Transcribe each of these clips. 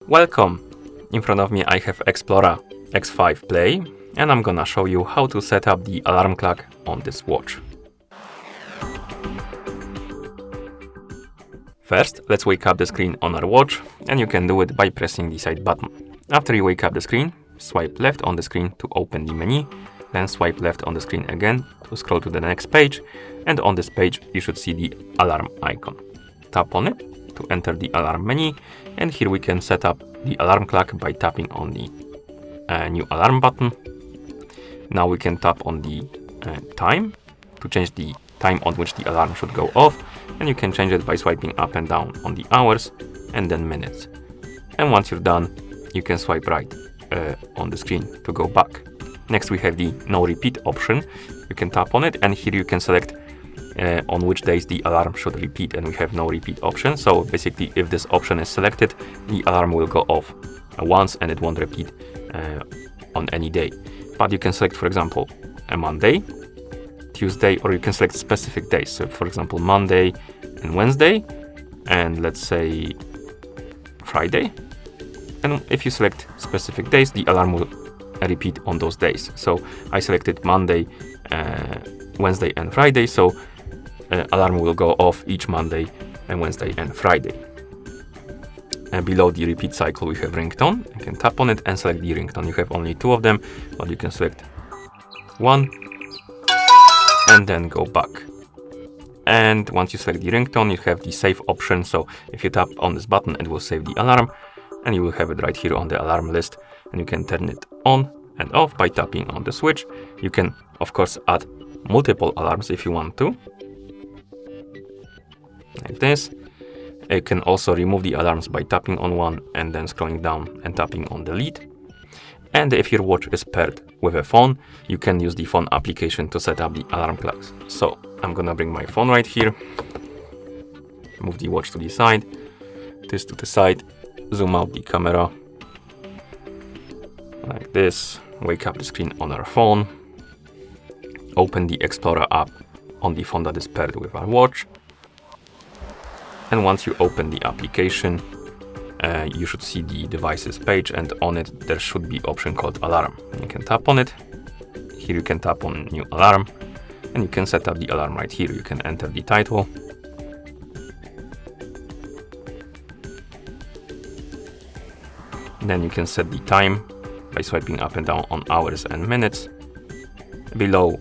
Welcome! In front of me I have Xplora X5 Play and I'm gonna show you how to set up the alarm clock on this watch. First, let's wake up the screen on our watch, and you can do it by pressing the side button. After you wake up the screen, swipe left on the screen to open the menu, then swipe left on the screen again to scroll to the next page, and on this page you should see the alarm icon. Tap on it to enter the alarm menu, and here we can set up the alarm clock by tapping on the new alarm button. Now we can tap on the time to change the time on which the alarm should go off, and you can change it by swiping up and down on the hours and then minutes. And once you're done, you can swipe right on the screen to go back. Next we have the no repeat option. You can tap on it, and here you can select on which days the alarm should repeat, and we have no repeat option. So basically, if this option is selected, the alarm will go off once and it won't repeat on any day. But you can select, for example, a Monday, Tuesday, or you can select specific days. So for example, Monday and Wednesday, and let's say Friday. And if you select specific days, the alarm will repeat on those days. So I selected Monday, Wednesday and Friday, so alarm will go off each Monday and Wednesday and Friday. And below the repeat cycle we have ringtone. You can tap on it and select the ringtone. You have only two of them, but you can select one and then go back. And once you select the ringtone, you have the save option. So if you tap on this button, it will save the alarm, and you will have it right here on the alarm list, and you can turn it on and off by tapping on the switch. You can of course add multiple alarms if you want to, like this. You can also remove the alarms by tapping on one and then scrolling down and tapping on delete. And if your watch is paired with a phone, you can use the phone application to set up the alarm clocks. So I'm gonna bring my phone right here, move the watch to the side, this to the side, zoom out the camera like this, wake up the screen on our phone, open the Xplora app on the phone that is paired with our watch. And once you open the application, you should see the devices page, and on it there should be option called alarm. You can tap on it. Here you can tap on new alarm, and you can set up the alarm right here. You can enter the title, then you can set the time by swiping up and down on hours and minutes. Below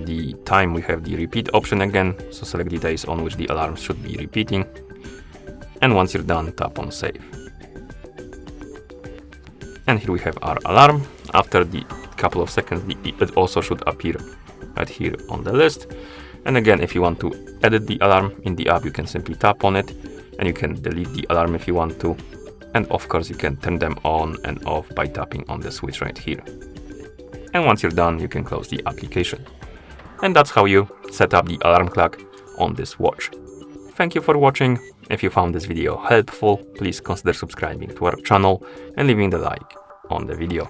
the time we have the repeat option again, so select the days on which the alarm should be repeating, and once you're done, tap on save. And here we have our alarm. After the couple of seconds, it also should appear right here on the list. And again, if you want to edit the alarm in the app, you can simply tap on it, and you can delete the alarm if you want to. And of course, you can turn them on and off by tapping on the switch right here. And once you're done, you can close the application. And that's how you set up the alarm clock on this watch. Thank you for watching. If you found this video helpful, please consider subscribing to our channel and leaving the like on the video.